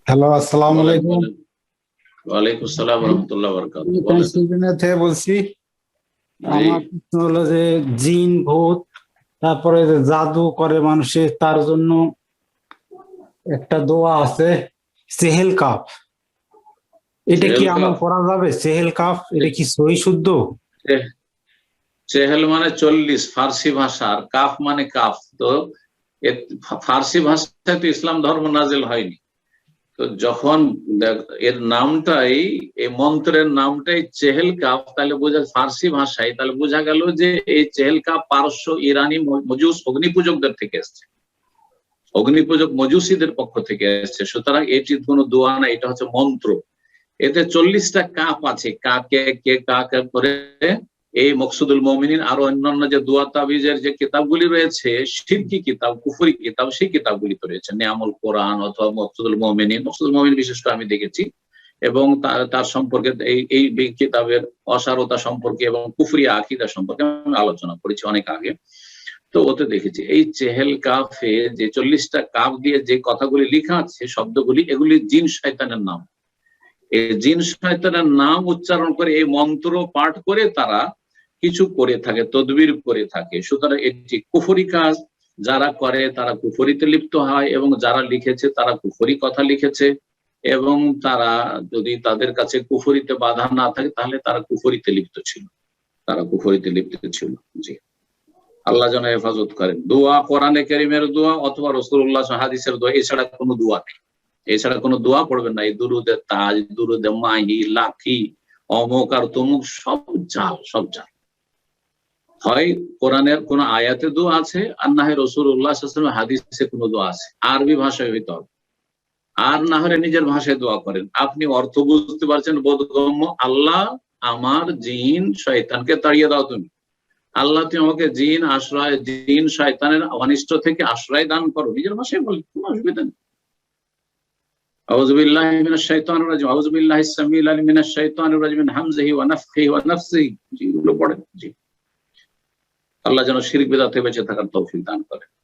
Hello, আসসালামু বলেন আলাইকুম। বলেন। ওয়ালাইকুম আসসালাম রহমতুল্লাহ বরকাত। আমি বলেন। পেনসিলভেনিয়া থেকে বলছি। জি। আমার প্রশ্ন হলো যে জিন ভূত, তারপরে যে জাদু করে মানুষের, তার জন্য একটা দোয়া আছে, সেহেল কাফ। এটা কি চেহেল আমল কাফ। করা যাবে? সেহেল কাফ এটা কি সহি শুদ্ধ? চে- চেহেল মানে 40 ফার্সি ভাষা, আর কাফ মানে কাফ। তো ফার্সি ভাষায় তো ইসলাম ধর্ম নাজিল হয়নি। তো যখন এর নামটাই, এই মন্ত্রের নামটাই চেহেল কাফ, তাহলে বোঝা ফার্সি ভাষায়, তাহলে বোঝা গেল যে এই চেহেল কাফ পারস্য ইরানি মজুস অগ্নি পূজকদের থেকে এসছে, অগ্নি পূজক মজুসিদের পক্ষ থেকে এসছে। সুতরাং এটি কোনো দোয়া না, এটা হচ্ছে মন্ত্র। এতে 40টা কাপ আছে, কাকে কে কাকে করে এই মকসুদুল মুমিনিন আরো অন্যান্য যে দোয়া তাবিজের যে কিতাবগুলি রয়েছে, শিরকি কিতাব, কুফরি কিতাব, সেই কিতাবগুলি তো রয়েছে, নিয়ামুল কোরআন অথবা মকসুদুল মুমিনিন বিশেষ করে আমি দেখেছি। এবং তার সম্পর্কে এই কিতাবের অসারতা সম্পর্কে এবং কুফরি আকীদা সম্পর্কে আমি আলোচনা করেছি অনেক আগে। তো ওতে দেখেছি এই চেহেল কাফে যে 40টা কাপ দিয়ে যে কথাগুলি লেখা আছে, শব্দগুলি, এগুলি জিন শয়তানের নাম। এই জিন শয়তানের নাম উচ্চারণ করে এই মন্ত্র পাঠ করে তারা কিছু করে থাকে, তদবির করে থাকে। সুতরাং এটি কুফরি কাজ। যারা করে তারা কুফরিতে লিপ্ত হয়, এবং যারা লিখেছে তারা কুফরি কথা লিখেছে। এবং তারা যদি তাদের কাছে কুফরিতে বাধা না থাকে, তাহলে তারা কুফরিতে লিপ্ত ছিল, তারা কুফরিতে লিপ্ত ছিল। জি। আল্লাহ যেন হেফাজত করেন। দোয়া কোরআনে কারীমের দোয়া অথবা রাসূলুল্লাহ হাদিসের দোয়া, এছাড়া কোনো দোয়া নেই। এছাড়া কোনো দোয়া পড়বেন না। এই দুরুদে তাজ, দুরুদে মাহি, লাখি, অমুক আর তমুক, সব জাল, সব জাল। হয় কোরআনের কোন আয়াতে দোয়া আছে, আর না হয় রাসূলুল্লাহ সাল্লাল্লাহু আলাইহি ওয়াসাল্লামের হাদিসে কোনো দোয়া আছে, আরবি ভাষায় হইতে হবে। আর না হলে নিজের ভাষায় দোয়া করেন। আপনি অর্থ বুঝতে পারছেন বোধগম্য, আল্লাহ আমার জিন শয়তানকে তাড়িয়ে দাও তুমি। আল্লাহ তুমি আমাকে জিন আশ্রয়, জিন শয়তানের অনিষ্ট থেকে আশ্রয় দান করো, নিজের ভাষায় বলি, কোনো অসুবিধা নেই। আউযু বিল্লাহি মিনাশ শাইতানির রাজিম, আউযু বিল্লাহিস সামিউল আলিম মিনাশ শাইতানির রাজিম মিন হামজিহি ওয়া নাফখিহি ওয়া নাফসিহি। জি, এগুলো পড়েন। জি। আল্লাহ যেন শিরক বিদআত থেকে বেঁচে থাকার তৌফিক দান করেন।